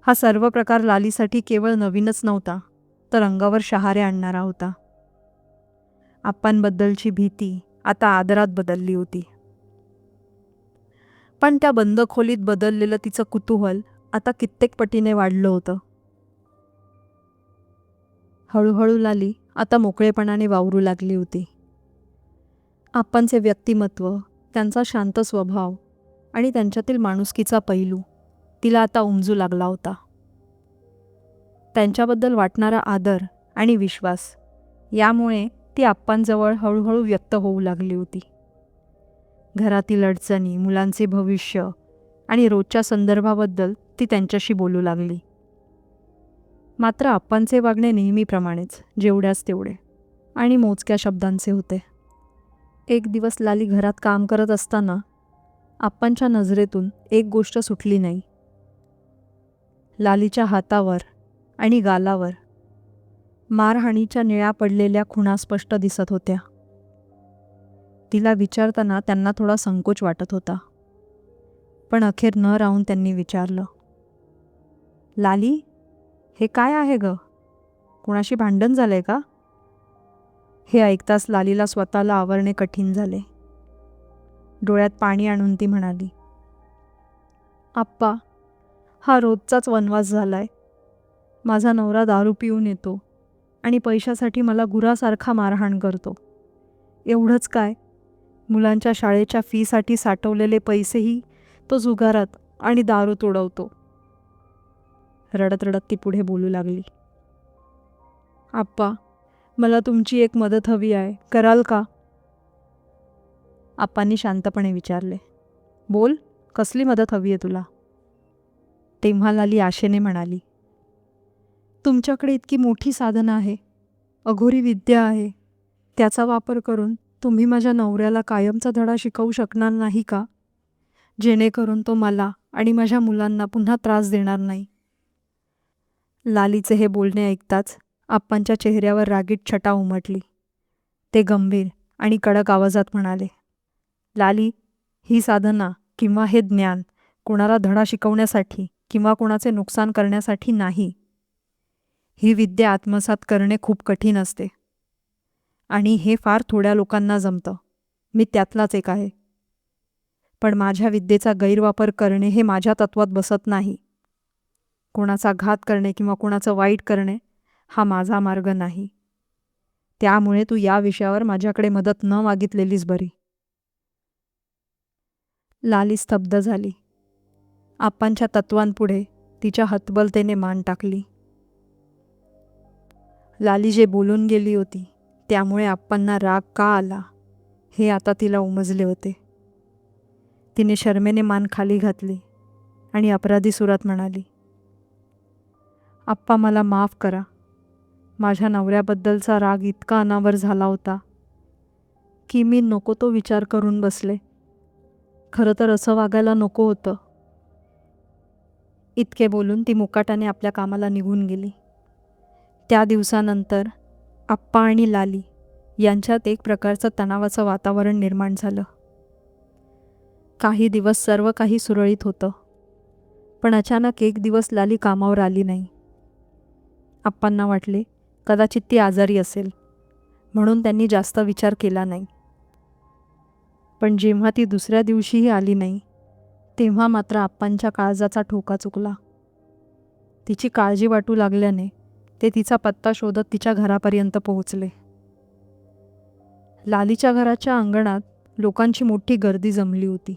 हा सर्व प्रकार लालीसाठी केवळ नवीनच नव्हता, तर अंगावर शहारे आणणारा होता. आप्पांबद्दलची भीती आता आदरात बदलली होती. पण त्या बंद खोलीत बदललेलं तिचं कुतूहल आता कित्येक पटीने वाढलं होतं. हळूहळू लाली आता मोकळेपणाने वावरू लागली होती. आप्पांचे व्यक्तिमत्व, त्यांचा शांत स्वभाव आणि त्यांच्यातील माणुसकीचा पैलू तिला आता उमजू लागला होता. त्यांच्याबद्दल वाटणारा आदर आणि विश्वास यामुळे ती आप्पांजवळ हळूहळू व्यक्त होऊ लागली होती. घरातील अडचणी, मुलांचे भविष्य आणि रोजच्या संदर्भाबद्दल ती त्यांच्याशी बोलू लागली. मात्र आप्पांचे वागणे नेहमीप्रमाणेच, जेवढ्याच तेवढे आणि मोजक्या शब्दांचे होते. एक दिवस लाली घरात काम करत असताना आप्पांच्या नजरेतून एक गोष्ट सुटली नाही. लालीच्या हातावर आणि गालावर मारहाणीच्या निळ्या पडलेल्या खुणा स्पष्ट दिसत होत्या. तिला विचारताना त्यांना थोडा संकोच वाटत होता. पण अखेर न राहून त्यांनी विचारलं, लाली, हे काय आहे ग? कुणाशी भांडण झालंय का? हे ऐकताच लालीला स्वतःला आवरणे कठीण झाले. डोळ्यात पाणी आणून ती म्हणाली, आप्पा, हा रोजचाच वनवास झालाय. माझा नवरा दारू पिऊन येतो आणि पैशासाठी मला गुरासारखा मारहाण करतो. एवढंच काय, मुलांच्या शाळेच्या फीसाठी साठवलेले पैसेही तो जुगारात आणि दारूत उडवतो. रडत रडत ती पुढे बोलू लागली, आप्पा, मला तुमची एक मदत हवी आहे, कराल का? आप्पांनी शांतपणे विचारले, बोल, कसली मदत हवी आहे तुला? तेव्हा लाली आशेने म्हणाली, तुमच्याकडे इतकी मोठी साधनं आहे, अघोरी विद्या आहे, त्याचा वापर करून तुम्ही माझ्या नवऱ्याला कायमचा धडा शिकवू शकणार नाही का? जेणेकरून तो मला आणि माझ्या मुलांना पुन्हा त्रास देणार नाही. लालीचे हे बोलणे ऐकताच आप्पांच्या चेहऱ्यावर रागीट छटा उमटली. ते गंभीर आणि कडक आवाजात म्हणाले, लाली, ही साधना किंवा हे ज्ञान कोणाला धडा शिकवण्यासाठी किंवा कोणाचे नुकसान करण्यासाठी नाही. ही विद्या आत्मसात करणे खूप कठीण असते आणि हे फार थोड्या लोकांना जमतं. मी त्यातलाच एक आहे. पण माझ्या विद्येचा गैरवापर करणे हे माझ्या तत्वात बसत नाही. कोणाचा घात करणे किंवा कोणाचं वाईट करणे हा माझा मार्ग नाही. त्यामुळे तू या विषयावर माझ्याकडे मदत न मागितलेलीच बरी. लाली स्तब्ध झाली. आप्पांच्या तत्वांपुढे तिच्या हतबलतेने मान टाकली. लाली जे बोलून गेली होती त्यामुळे आप्पांना राग का आला हे आता तिला उमजले होते. तिने शरमेने मान खाली घातली आणि अपराधी सुरात म्हणाली, आप्पा, मला माफ करा. माझ्या नवऱ्याबद्दलचा राग इतका अनावर झाला होता की मी नको तो विचार करून बसले. खरं तर असं वागायला नको होतं. इतके बोलून ती मुकाटाने आपल्या कामाला निघून गेली. त्या दिवसानंतर आप्पा आणि लाली यांच्यात एक प्रकारचं तणावाचं वातावरण निर्माण झालं. काही दिवस सर्व काही सुरळीत होतं, पण अचानक एक दिवस लाली कामावर आली नाही. आप्पांना वाटले कदाचित ती आजारी असेल, म्हणून त्यांनी जास्त विचार केला नाही. पण जेव्हा ती दुसऱ्या दिवशीही आली नाही, तेव्हा मात्र आप्पांच्या काळजाचा ठोका चुकला. तिची काळजी वाटू लागल्याने ते तिचा पत्ता शोधत तिच्या घरापर्यंत पोहोचले. लालीच्या घराच्या अंगणात लोकांची मोठी गर्दी जमली होती.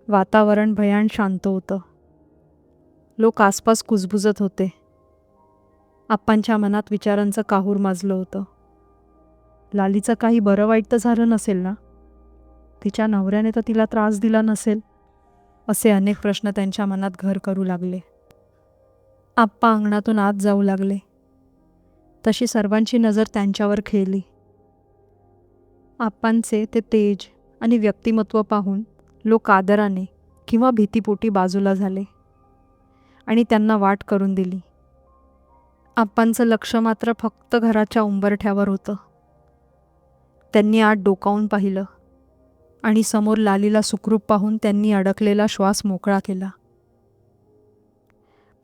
वातावरण भयान शांत होतं. लोक आसपास कुजबुजत होते. आप्पांच्या मनात विचारांचं काहूर माजलं होतं. लालीचं काही बरं वाईट तर झालं नसेल ना? तिच्या नवऱ्याने तर तिला त्रास दिला नसेल? असे अनेक प्रश्न त्यांच्या मनात घर करू लागले. आप्पा अंगणातून आत जाऊ लागले. तशी सर्वांची नजर त्यांच्यावर खेळली. आप्पांचे ते तेज आणि व्यक्तिमत्व पाहून लोक आदराने किंवा भीतीपोटी बाजूला झाले आणि त्यांना वाट करून दिली. आप्पांचं लक्ष मात्र फक्त घराच्या उंबरठ्यावर होतं. त्यांनी आत डोकावून पाहिलं आणि समोर लालीला सुखरूप पाहून त्यांनी अडकलेला श्वास मोकळा केला.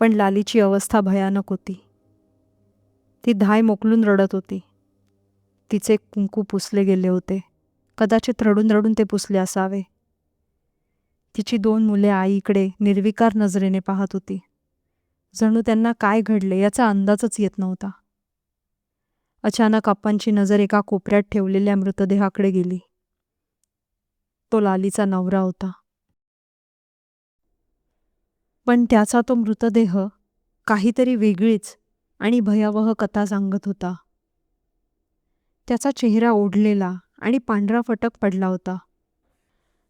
पण लालीची अवस्था भयानक होती. ती धाय मोकलून रडत होती. तिचे कुंकू पुसले गेले होते. कदाचित रडून रडून ते पुसले असावे. तिची 2 मुले आईकडे निर्विकार नजरेने पाहत होती. जणू त्यांना काय घडले याचा अंदाजच येत नव्हता. अचानक आप्पांची नजर एका कोपऱ्यात ठेवलेल्या मृतदेहाकडे गेली. तो लालीचा नवरा होता. पण त्याचा तो मृतदेह काहीतरी वेगळीच आणि भयावह कथा सांगत होता. त्याचा चेहरा ओढलेला आणि पांढरा फटक पडला होता.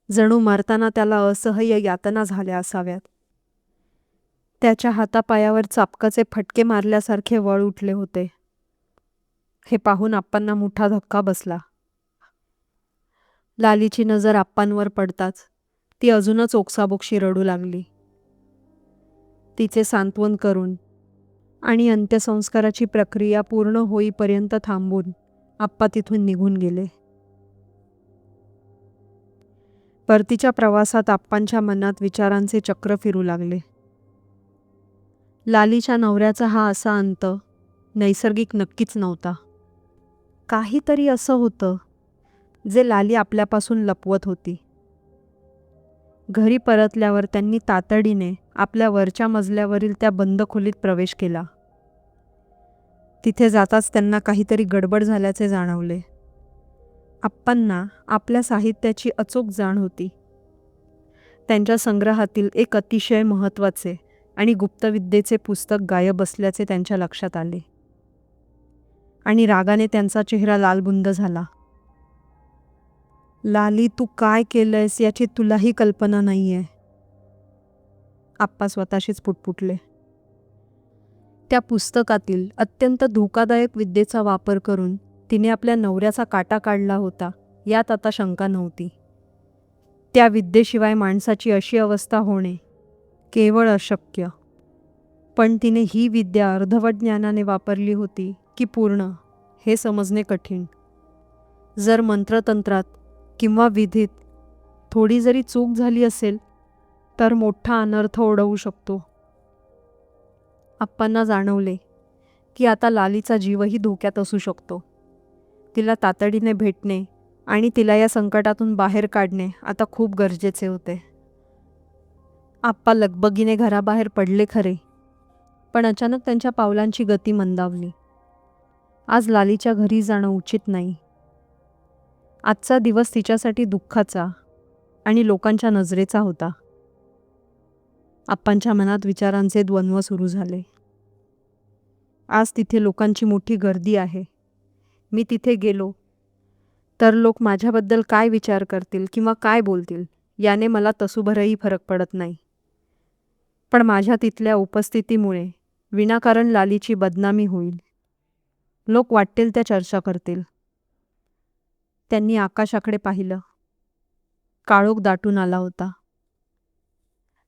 जणू मरताना त्याला असह्य यातना झाल्या असाव्यात. त्याच्या हातापायावर चापकाचे फटके मारल्यासारखे वळ उठले होते. हे पाहून आप्पांना मोठा धक्का बसला. लालीची नजर आप्पांवर पडताच ती अजूनच ओक्साबोक्शी रडू लागली. तिचे सांत्वन करून आणि अंत्यसंस्काराची प्रक्रिया पूर्ण होईपर्यंत थांबून आप्पा तिथून निघून गेले. परतीच्या प्रवासात आप्पांच्या मनात विचारांचे चक्र फिरू लागले. लालीच्या नवऱ्याचा हा असा अंत नैसर्गिक नक्कीच नव्हता. काहीतरी असं होतं जे लाली आपल्यापासून लपवत होती. घरी परतल्यावर त्यांनी तातडीने आपल्या वरच्या मजल्यावरील त्या बंद खोलीत प्रवेश केला. तिथे जाताच त्यांना काहीतरी गडबड झाल्याचे जाणवले. आप्पांना आपल्या साहित्याची अचूक जाण होती. त्यांच्या संग्रहातील एक अतिशय महत्त्वाचे आणि गुप्तविद्येचे पुस्तक गायब असल्याचे त्यांच्या लक्षात आले. आणि रागाने त्यांचा चेहरा लालबुंद झाला. लाली, तू काय केलंयस याची तुलाही कल्पना नाहीये. आप्पा स्वतःशीच पुटपुटले. त्या पुस्तकातील अत्यंत धोकादायक विद्येचा वापर करून तिने आपल्या नवऱ्याचा काटा काढला होता यात आता शंका नव्हती. त्या विद्येशिवाय माणसाची अशी अवस्था होणे केवळ अशक्य. पण तिने ही विद्या अर्धवट ज्ञानाने वापरली होती की पूर्ण हे समजणे कठीण. जर मंत्रतंत्रात किंवा विधीत थोडी जरी चूक झाली असेल तर मोठा अनर्थ ओढवू शकतो. आप्पांना जाणवले की आता लालीचा जीवही धोक्यात असू शकतो. तिला तातडीने भेटणे आणि तिला या संकटातून बाहेर काढणे आता खूप गरजेचे होते. आप्पा लगबगीने घराबाहेर पडले खरे, पण अचानक त्यांच्या पावलांची गती मंदावली. आज लालीच्या घरी जाणं उचित नाही. आजचा दिवस तिच्यासाठी दुःखाचा आणि लोकांच्या नजरेचा होता. आप्पांच्या मनात विचारांचे द्वंद्व सुरू झाले. आज तिथे लोकांची मोठी गर्दी आहे. मी तिथे गेलो तर लोक माझ्याबद्दल काय विचार करतील किंवा काय बोलतील याने मला तसूभरही फरक पडत नाही. पण माझ्या तिथल्या उपस्थितीमुळे विनाकारण लालीची बदनामी होईल. लोक वाटेल त्या चर्चा करतील. त्यांनी आकाशाकडे पाहिलं. काळोख दाटून आला होता.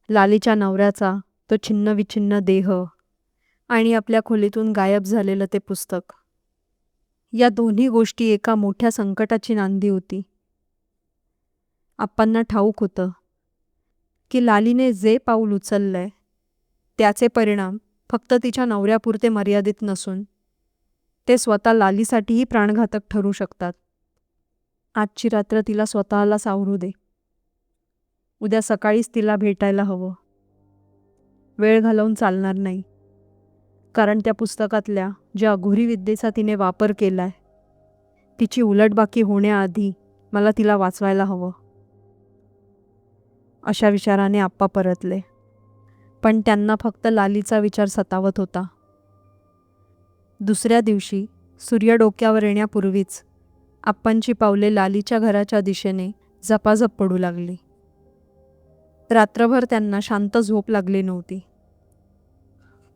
लालीच्या नवऱ्याचा तो छिन्नविछिन्न देह आणि आपल्या खोलीतून गायब झालेलं ते पुस्तक, या दोन्ही गोष्टी एका मोठ्या संकटाची नांदी होती. आप्पांना ठाऊक होतं की लालीने जे पाऊल उचललंय त्याचे परिणाम फक्त तिच्या नवऱ्यापुरते मर्यादित नसून ते स्वतः लालीसाठीही प्राणघातक ठरू शकतात. आजची रात्र तिला स्वतःला सावरू दे. उद्या सकाळीच तिला भेटायला हवं. वेळ घालवून चालणार नाही. कारण त्या पुस्तकातल्या ज्या अघोरी विद्येचा तिने वापर केलाय तिची उलटबाकी होण्याआधी मला तिला वाचवायला हवं. अशा विचाराने आप्पा परतले. पण त्यांना फक्त लालीचा विचार सतावत होता. दुसऱ्या दिवशी सूर्य डोक्यावर येण्यापूर्वीच आप्पांची पावले लालीच्या घराच्या दिशेने झपाझप पडू लागली. रात्रभर त्यांना शांत झोप लागली नव्हती.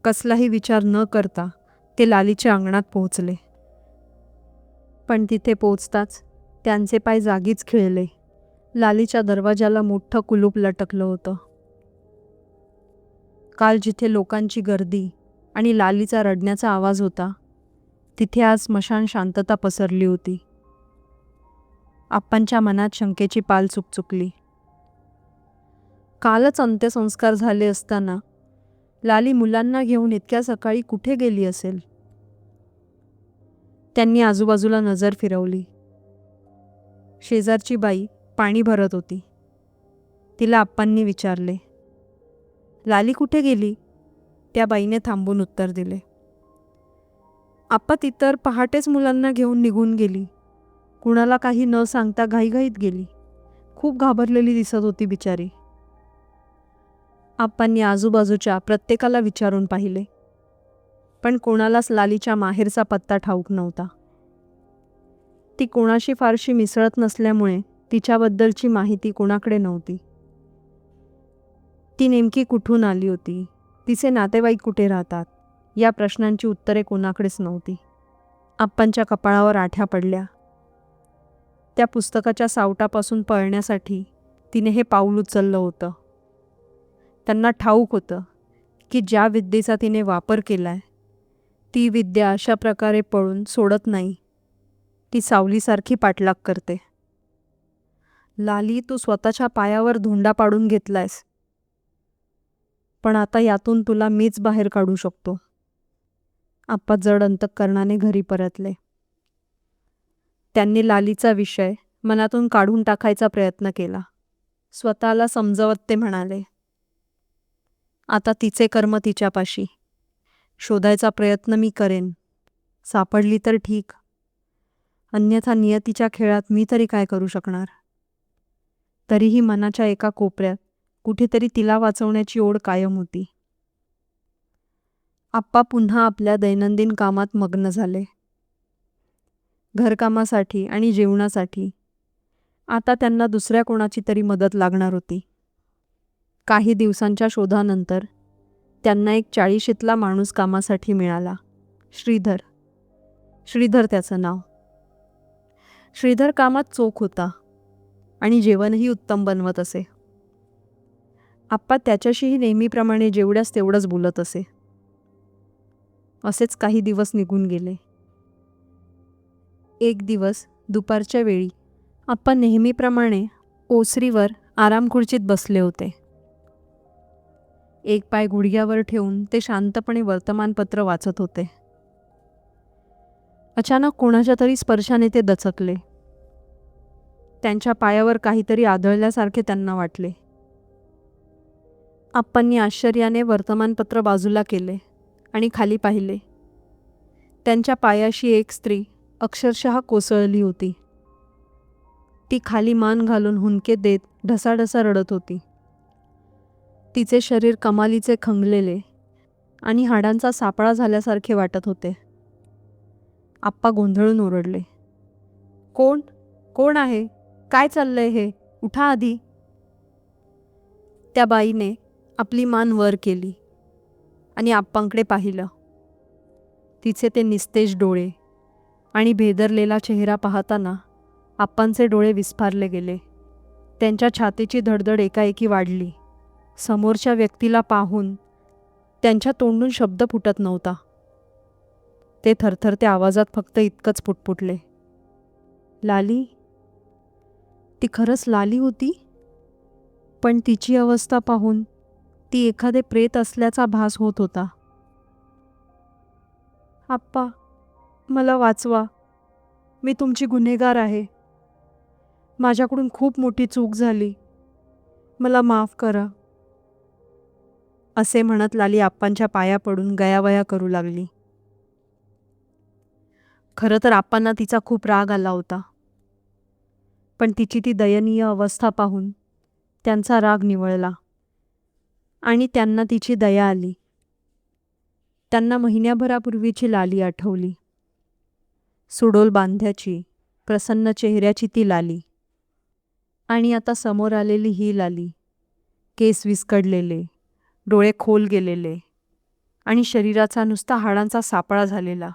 कसलाही विचार न करता ते लालीच्या अंगणात पोहोचले. पण तिथे पोहोचताच त्यांचे पाय जागीच खिळले. लालीच्या दरवाजाला मोठं कुलूप लटकलं होतं. काल जिथे लोकांची गर्दी आणि लालीचा रडण्याचा आवाज होता तिथे आज स्मशान शांतता पसरली होती. आप्पांच्या मनात शंकेची पाल चुकचुकली. कालच अंत्यसंस्कार झाले असताना लाली मुलांना घेऊन इतक्या सकाळी कुठे गेली असेल? त्यांनी आजूबाजूला नजर फिरवली. शेजारची बाई पाणी भरत होती. तिला आप्पांनी विचारले, लाली कुठे गेली? त्या बाईने थांबून उत्तर दिले, आप्पा ती तर पहाटेच मुलांना घेऊन निघून गेली. कुणाला काही न सांगता घाईघाईत गेली. खूप घाबरलेली दिसत होती बिचारी. आप्पांनी आजूबाजूच्या प्रत्येकाला विचारून पाहिले, पण कोणालाच लालीच्या माहेरचा पत्ता ठाऊक नव्हता. ती कोणाशी फारशी मिसळत नसल्यामुळे तिच्याबद्दलची माहिती कोणाकडे नव्हती. ती नेमकी कुठून आली होती, तिचे नातेवाईक कुठे राहतात, या प्रश्नांची उत्तरे कोणाकडेच नव्हती. आप्पांच्या कपाळावर आठ्या पडल्या. त्या पुस्तकाच्या सावटापासून पळण्यासाठी तिने हे पाऊल उचललं होतं. त्यांना ठाऊक होतं की ज्या विद्येचा तिने वापर केलाय ती विद्या अशा प्रकारे पळून सोडत नाही. ती सावलीसारखी पाठलाग करते. लाली, तू स्वतःच्या पायावर धोंडा पाडून घेतलायस, पण आता यातून तुला मीच बाहेर काढू शकतो. आप्पा जड अंतःकरणाने घरी परतले. त्यांनी लालीचा विषय मनातून काढून टाकायचा प्रयत्न केला. स्वतःला समजवत ते म्हणाले, आता तिचे कर्म तिच्यापाशी. शोधायचा प्रयत्न मी करेन. सापडली तर ठीक, अन्यथा नियतीच्या खेळात मी तरी काय करू शकणार. तरीही मनाच्या एका कोपऱ्यात कुठेतरी तिला वाचवण्याची ओढ कायम होती. आप्पा पुन्हा आपल्या दैनंदिन कामात मग्न झाले. घरकामासाठी आणि जेवणासाठी आता त्यांना दुसऱ्या कोणाची तरी मदत लागणार होती. काही दिवसांच्या शोधानंतर त्यांना एक 40शीतला माणूस कामासाठी मिळाला. श्रीधर त्याचं नाव. श्रीधर कामात चोख होता आणि जेवणही उत्तम बनवत असे. आप्पा त्याच्याशीही नेहमीप्रमाणे जेवढ्यास तेवढंच बोलत असे. असेच काही दिवस निघून गेले. एक दिवस दुपारच्या वेळी आप्पा नेहमीप्रमाणे ओसरीवर आरामखुर्चीत बसले होते. एक पाय गुडघ्यावर ठेवून ते शांतपणे वर्तमानपत्र वाचत होते. अचानक कोणाच्या तरी स्पर्शाने ते दचकले. त्यांच्या पायावर काहीतरी आदळल्यासारखे त्यांना वाटले. आप्पांनी आश्चर्याने वर्तमानपत्र बाजूला केले आणि खाली पाहिले. त्यांच्या पायाशी एक स्त्री अक्षरशः कोसळली होती. ती खाली मान घालून हुंदके देत ढसाढसा रडत होती. तिचे शरीर कमालीचे खंगलेले आणि हाडांचा सापळा झाल्यासारखे वाटत होते. आप्पा गोंधळून ओरडले, कोण आहे? काय चाललंय हे? उठा आधी. त्या बाईने आपली मान वर केली आणि आप्पांकडे पाहिलं. तिचे ते निस्तेज डोळे आणि भेदरलेला चेहरा पाहताना आप्पांचे डोळे विस्फारले गेले. त्यांच्या छातीची धडधड एकाएकी वाढली. समोरच्या व्यक्तीला पाहून त्यांच्या तोंडून शब्द फुटत नव्हता. ते थरथरत्या आवाजात फक्त इतकंच पुटपुटले, लाली. ती खरंच लाली होती, पण तिची अवस्था पाहून ती एखादे प्रेत असल्याचा भास होत होता. आप्पा, मला वाचवा. मी तुमची गुन्हेगार आहे. माझ्याकडून खूप मोठी चूक झाली. मला माफ करा. असे म्हणत लाली आप्पांच्या पाया पडून गयावया करू लागली. खरं तर आप्पांना तिचा खूप राग आला होता, पण तिची ती दयनीय अवस्था पाहून त्यांचा राग निवळला आणि त्यांना तिची दया आली. त्यांना महिन्याभरापूर्वीची लाली आठवली. सुडोल बांध्याची, प्रसन्न चेहऱ्याची ती लाली. आणि आता समोर आलेली ही लाली, केस विस्कडलेले, डोळे खोल गेलेले आणि शरीराचा नुसता हाडांचा सापळा झालेला.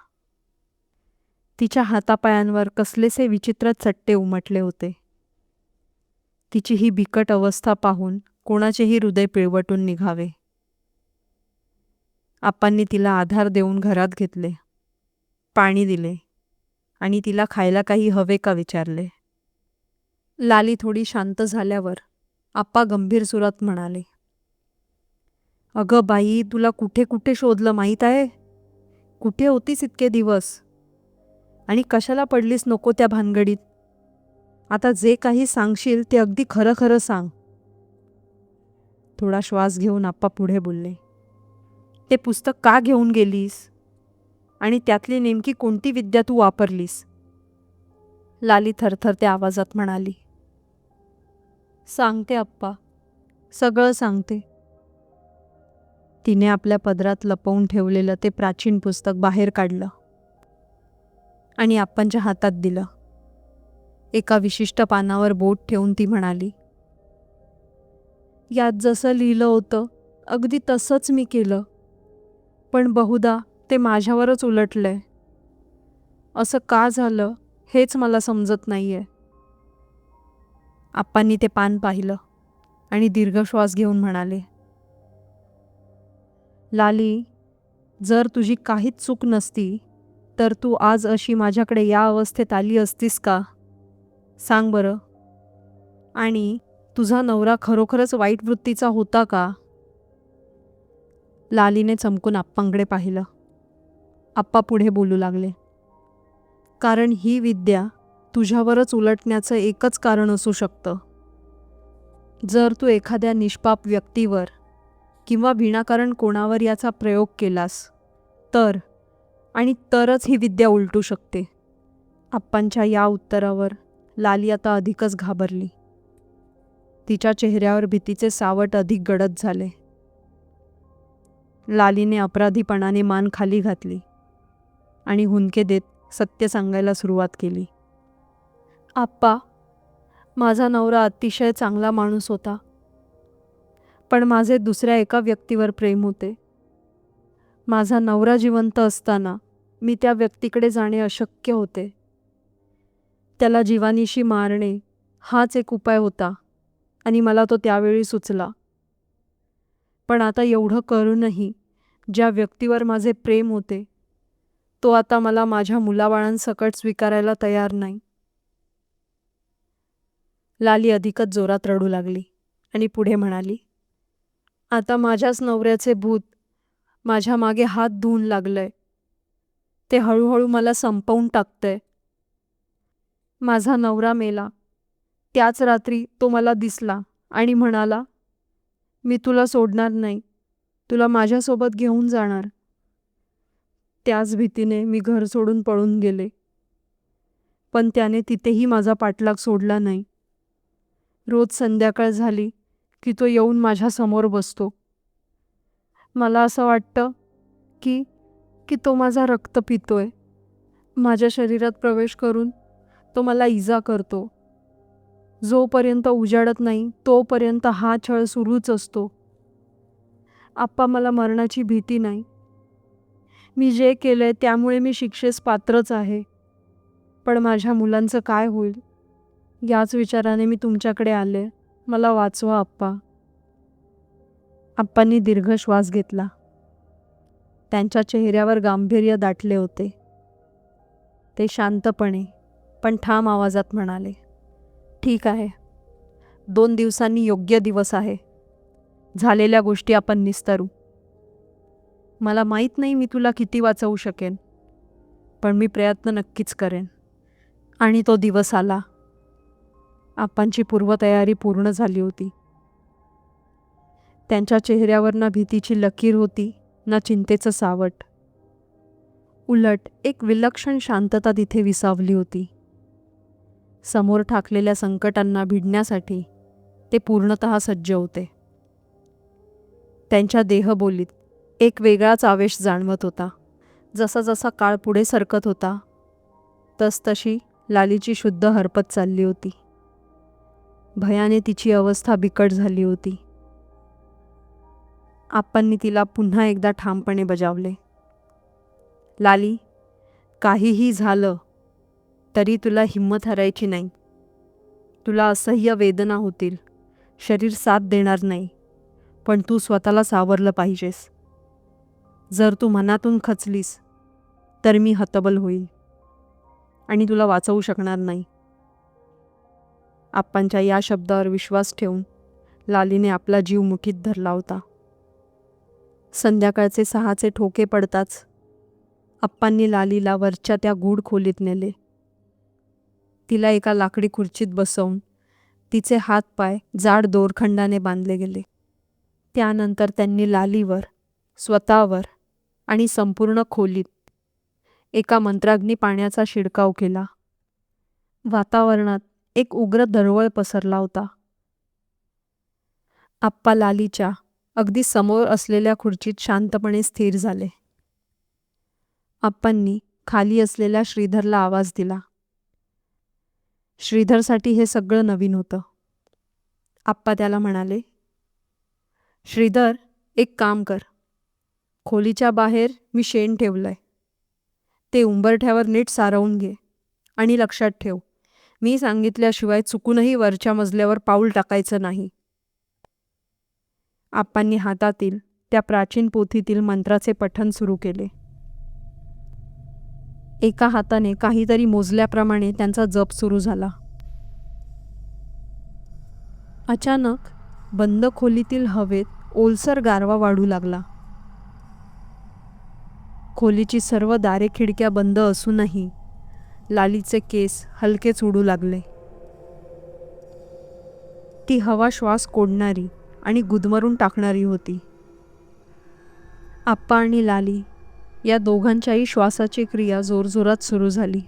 तिच्या हातापायांवर कसलेसे विचित्र चट्टे उमटले होते. तिची ही बिकट अवस्था पाहून कोणाचेही हृदय पिळवटून निघावे. आप्पांनी तिला आधार देऊन घरात घेतले, पाणी दिले आणि तिला खायला काही हवे का विचारले. लाली थोडी शांत झाल्यावर आप्पा गंभीर सुरात म्हणाले, अगं बाई, तुला कुठे कुठे शोधलं माहीत आहे? कुठे होतीस इतके दिवस? आणि कशाला पडलीस नको त्या भानगडीत? आता जे काही सांगशील ते अगदी खरं खरं सांग. थोडा श्वास घेऊन आप्पा पुढे बोलले. ते पुस्तक का घेऊन गेलीस? आणि त्यातली नेमकी कोणती विद्या तू वापरलीस? लाली थरथरत्या आवाजात म्हणाली. सांगते आप्पा, सगळं सांगते. तिने आपल्या पदरात लपवून ठेवलेलं ते प्राचीन पुस्तक बाहेर काढलं आणि आप्पांच्या हातात दिलं. एका विशिष्ट पानावर बोट ठेवून ती म्हणाली, यात जसं लिहिलं होतं अगदी तसंच मी केलं, पण बहुधा ते माझ्यावरच उलटलंय. असं का झालं हेच मला समजत नाहीये. आप्पांनी ते पान पाहिलं आणि दीर्घ श्वास घेऊन म्हणाले, लाली, जर तुझी काहीच चूक नसती तर तू आज अशी माझ्याकडे या अवस्थेत आली असतीस का? सांग बरं. आणि तुझा नवरा खरोखरच वाईट वृत्तीचा होता का? लालीने चमकून आप्पांकडे पाहिलं. आप्पा पुढे बोलू लागले, कारण ही विद्या तुझ्यावरच उलटण्याचं एकच कारण असू शकतं. जर तू एखाद्या निष्पाप व्यक्तीवर किंवा विनाकारण कोणावर याचा प्रयोग केलास तर, आणि तरच ही विद्या उलटू शकते. आप्पांच्या या उत्तरावर लाली आता अधिकच घाबरली. तिच्या चेहऱ्यावर भीतीचे सावट अधिक गडद झाले. लालीने अपराधीपणाने मान खाली घातली आणि हुंदके देत सत्य सांगायला सुरुवात केली. आप्पा, माझा नवरा अतिशय चांगला माणूस होता, पण माझे दुसऱ्या एका व्यक्तीवर प्रेम होते. माझा नवरा जिवंत असताना मी त्या व्यक्तीकडे जाणे अशक्य होते. त्याला जीवानीशी मारणे हाच एक उपाय होता आणि मला तो त्यावेळी सुचला. पण आता एवढं करूनही ज्या व्यक्तीवर माझे प्रेम होते तो आता मला माझ्या मुलाबाळांसकट स्वीकारायला तयार नाही. लाली अधिकच जोरात रडू लागली आणि पुढे म्हणाली, आता माझ्याच नवऱ्याचे भूत माझ्या मागे हात धुवून लागलंय. ते हळूहळू मला संपवून टाकतंय. माझा नवरा मेला त्याच रात्री तो मला दिसला आणि म्हणाला, मी तुला सोडणार नाही, तुला माझ्यासोबत घेऊन जाणार. त्याच भीतीने मी घर सोडून पळून गेले, पण त्याने तिथेही माझा पाठलाग सोडला नाही. रोज संध्याकाळ झाली की तो येऊन माझ्या समोर बसतो. मला असं वाटतं की की तो माझा रक्त पितोय. माझ्या शरीरात प्रवेश करून तो मला इजा करतो. जोपर्यंत उजाडत नाही तोपर्यंत हा छळ सुरूच असतो. आप्पा, मला मरणाची भीती नाही. मी जे केलंय त्यामुळे मी शिक्षेस पात्रच आहे, पण माझ्या मुलांचं काय होईल याच विचाराने मी तुमच्याकडे आले. मला वाचवा आप्पा. आप्पांनी दीर्घ श्वास घेतला. त्यांच्या चेहऱ्यावर गांभीर्य दाटले होते. ते शांतपणे पण ठाम आवाजात म्हणाले, ठीक आहे, 2 दिवसांनी योग्य दिवस आहे. झालेल्या गोष्टी आपण निस्तरू. मला माहीत नाही मी तुला किती वाचवू शकेन, पण मी प्रयत्न नक्कीच करेन. आणि तो दिवस आला. आप्पांची पूर्वतयारी पूर्ण झाली होती. त्यांच्या चेहऱ्यावर ना भीतीची लकीर होती ना चिंतेचं सावट. उलट एक विलक्षण शांतता तिथे विसावली होती. समोर ठाकलेल्या संकटांना भिडण्यासाठी ते पूर्णतः सज्ज होते. त्यांच्या देहबोलीत एक वेगळाच आवेश जाणवत होता. जसा जसा काळ पुढे सरकत होता तसतशी लालीची शुद्ध हरपत चालली होती. भयाने तिची अवस्था बिकट झाली होती. आप्पांनी तिला पुन्हा एकदा ठामपणे बजावले, लाली, काहीही झालं तरी तुला हिंमत हरायची नाही. तुला असह्य वेदना होतील, शरीर साथ देणार नाही, पण तू स्वतःला सावरलं पाहिजेस. जर तू मनातून खचलीस तर मी हतबल होईल आणि तुला वाचवू शकणार नाही. आप्पांच्या या शब्दावर विश्वास ठेवून लालीने आपला जीव मुठीत धरला होता. संध्याकाळचे 6चे ठोके पडताच आप्पांनी लालीला वरच्या त्या गूढ खोलीत नेले. तिला एका लाकडी खुर्चीत बसवून तिचे हात पाय जाड दोरखंडाने बांधले गेले. त्यानंतर त्यांनी लालीवर, स्वतःवर आणि संपूर्ण खोलीत एका मंत्राग्नी पाण्याचा शिडकाव केला. वातावरणात एक उग्र दरवळ पसरला होता. आप्पा लालीच्या अगदी समोर असलेल्या खुर्चीत शांतपणे स्थिर झाले. आप्पांनी खाली असलेल्या श्रीधरला आवाज दिला. श्रीधरसाठी हे सगळं नवीन होतं. आप्पा त्याला म्हणाले, श्रीधर, एक काम कर. खोलीच्या बाहेर मी शेण ठेवलंय. ते उंबरठ्यावर नीट सारवून घे आणि लक्षात ठेव, मी सांगितल्याशिवाय चुकूनही वरच्या मजल्यावर पाऊल टाकायचं नाही. आप्पांनी हातातील त्या प्राचीन पोथीतील मंत्राचे पठण सुरू केले. एका हाताने काहीतरी मोजल्याप्रमाणे त्यांचा जप सुरू झाला. अचानक बंद खोलीतील हवेत ओलसर गारवा वाढू लागला. खोलीची सर्व दारे खिडक्या बंद असूनही लालीचे केस हलकेच उडू लागले. ती हवा श्वास कोंडणारी आणि गुदमरून टाकणारी होती. आप्पा आणि लाली या दोघांच्याही श्वासाची क्रिया जोरजोरात सुरू झाली.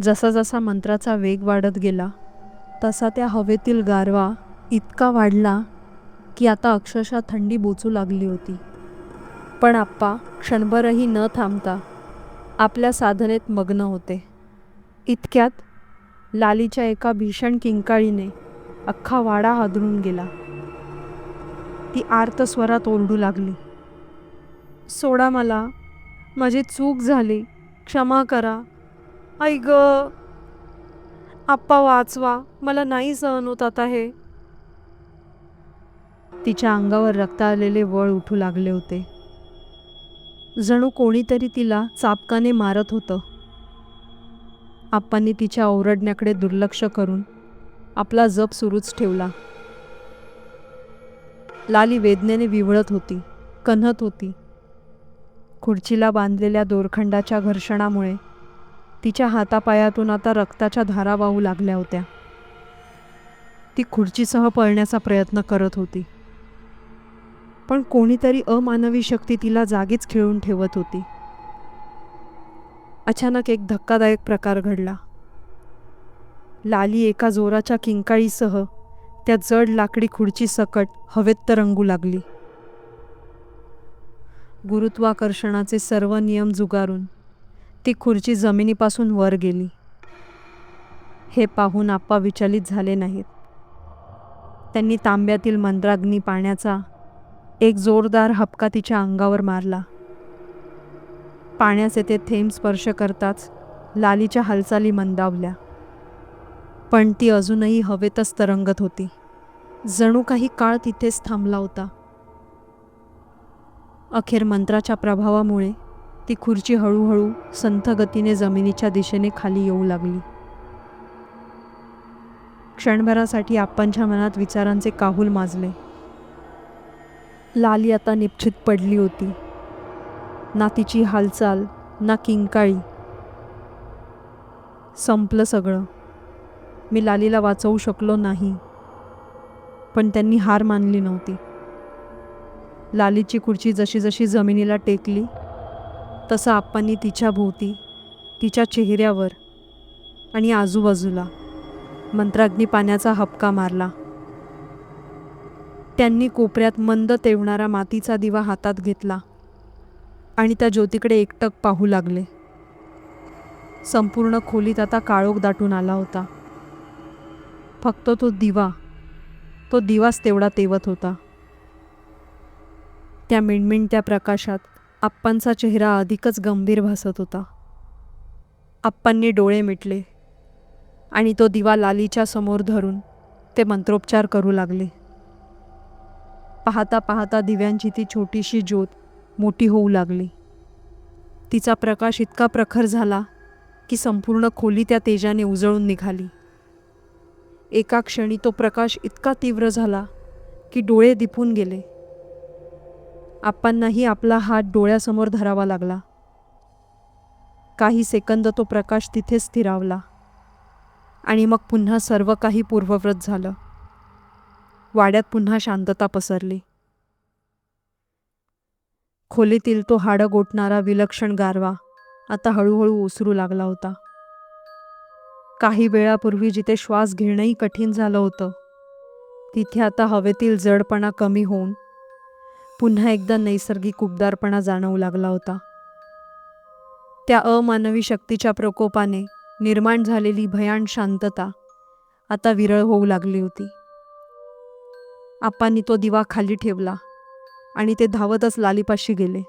जसा जसा मंत्राचा वेग वाढत गेला तसा त्या हवेतील गारवा इतका वाढला की आता अक्षरशः थंडी बोचू लागली होती. पण आप्पा क्षणभरही न थांबता आपल्या साधनेत मग्न होते. इतक्यात लालीच्या एका भीषण किंकाळीने अख्खा वाडा हादरून गेला. ती आर्त स्वरात ओरडू लागली, सोडा मला, माझी चूक झाली, क्षमा करा, आई ग, आप्पा वाचवा, मला नाही सहन होत आता हे. तिच्या अंगावर रक्त आलेले वळ उठू लागले होते. जणू कोणीतरी तिला चापकाने मारत होतं. आप्पांनी तिच्या ओरडण्याकडे दुर्लक्ष करून आपला जप सुरूच ठेवला. लाली वेदनेने विवळत होती, कण्हत होती. खुर्चीला बांधलेल्या दोरखंडाच्या घर्षणामुळे तिच्या हातापायातून आता रक्ताच्या धारा वाहू लागल्या होत्या. ती खुर्चीसह पळण्याचा प्रयत्न करत होती, पण कोणीतरी अमानवी शक्ती तिला जागीच खिळून ठेवत होती. अचानक एक धक्कादायक प्रकार घडला. लाली एका जोराच्या किंकाळीसह त्या जड लाकडी खुर्ची सकट हवेत तरंगू लागली. गुरुत्वाकर्षणाचे सर्व नियम जुगारून ती खुर्ची जमिनीपासून वर गेली. हे पाहून आप्पा विचलित झाले नाहीत. त्यांनी तांब्यातील मंत्राग्नी पाण्याचा एक जोरदार हबका तिच्या अंगावर मारला. पाण्याचे ते थेंब स्पर्श करताच लालीच्या हालचाली मंदावल्या, पण ती अजूनही हवेतच तरंगत होती. जणू काही काळ तिथेच थांबला होता. अखेर मंत्राच्या प्रभावामुळे ती खुर्ची हळूहळू संथ गतीने जमिनीच्या दिशेने खाली येऊ लागली. क्षणभरासाठी आप्पांच्या मनात विचारांचे काहूल माजले. लाली आता निश्चित पडली होती. ना तिची हालचाल, ना किंकाळी. संपलं सगळं. मी लालीला वाचवू शकलो नाही, पण त्यांनी हार मानली नव्हती. लालीची खुर्ची जशी जशी जमिनीला टेकली तसं आप्पांनी तिच्या भोवती, तिच्या चेहऱ्यावर आणि आजूबाजूला मंत्राग्नी पाण्याचा हबका मारला. त्यांनी कोपऱ्यात मंद तेवणारा मातीचा दिवा हातात घेतला आणि त्या ज्योतीकडे एकटक पाहू लागले. संपूर्ण खोलीत आता काळोख दाटून आला होता. फक्त तो दिवाच तेवढा तेवत होता. त्या मिणमिणत्या प्रकाशात आप्पांचा चेहरा अधिकच गंभीर भासत होता. आप्पांनी डोळे मिटले आणि तो दिवा लालीच्या समोर धरून ते मंत्रोच्चार करू लागले. पाहता पाहता दिव्यांची ती छोटीशी ज्योत मोठी होऊ लागली. तिचा प्रकाश इतका प्रखर झाला की संपूर्ण खोली त्या तेजाने उजळून निघाली. एका क्षणी तो प्रकाश इतका तीव्र झाला की डोळे दिपून गेले. आप्पांनाही आपला हात डोळ्यासमोर धरावा लागला. काही सेकंद तो प्रकाश तिथेच स्थिरावला आणि मग पुन्हा सर्व काही पूर्ववत झालं. वाड्यात पुन्हा शांतता पसरली. खोलीतील तो हाडं गोठणारा विलक्षण गारवा आता हळूहळू ओसरू लागला होता. काही वेळापूर्वी जिथे श्वास घेणंही कठीण झालं होतं, तिथे आता हवेतील जडपणा कमी होऊन पुन्हा एकदा नैसर्गिक उबदारपणा जाणवू लागला होता. त्या अमानवी शक्तीच्या प्रकोपाने निर्माण झालेली भयान शांतता आता विरळ होऊ लागली होती. आप्पांनी तो दिवा खाली ठेवला आणि ते धावतच लालीपाशी गेले.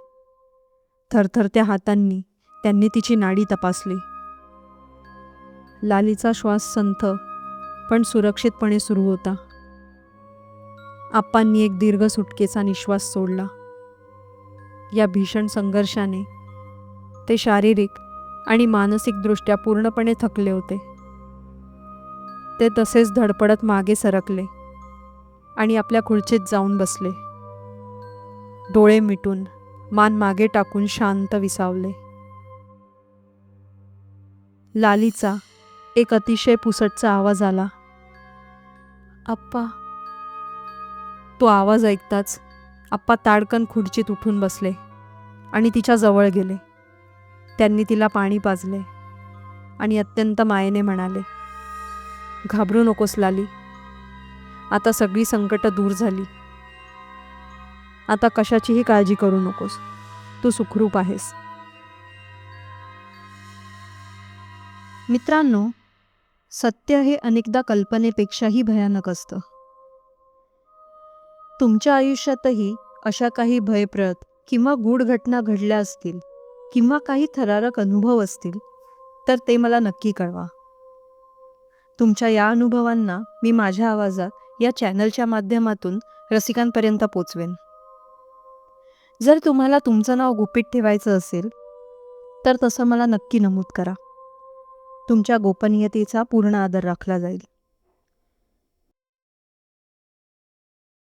थरथरत्या हातांनी त्यांनी तिची नाडी तपासली. लालीचा श्वास संथ पण सुरक्षितपणे सुरू होता. आप्पांनी एक दीर्घ सुटकेचा निश्वास सोडला. या भीषण संघर्षाने ते शारीरिक आणि मानसिकदृष्ट्या पूर्णपणे थकले होते. ते तसेच धडपडत मागे सरकले आणि आपल्या खुर्चीत जाऊन बसले. डोळे मिटून मान मागे टाकून शांत विसावले. लालीचा एक अतिशय पुसटचा आवाज आला. आप्पा. तो आवाज ऐकताच आप्पा ताडकन खुर्चीत उठून बसले आणि तिच्या जवळ गेले. त्यांनी तिला पाणी पाजले आणि अत्यंत मायेने म्हणाले, घाबरू नकोस लाली. आता सगळी संकटं दूर झाली. आता कशाचीही काळजी करू नकोस. तू सुखरूप आहेस. मित्रांनो, सत्य हे अनेकदा कल्पनेपेक्षाही भयानक असतं. तुमच्या आयुष्यातही अशा काही भयप्रद किंवा गूढ घटना घडल्या असतील किंवा काही थरारक अनुभव असतील तर ते मला नक्की कळवा. तुमच्या या अनुभवांना मी माझ्या आवाजात या चॅनलच्या माध्यमातून रसिकांपर्यंत पोचवेन. जर तुम्हाला तुमचं नाव गुपित ठेवायचं असेल तर तसं मला नक्की नमूद करा. तुमच्या गोपनीयतेचा पूर्ण आदर राखला जाईल.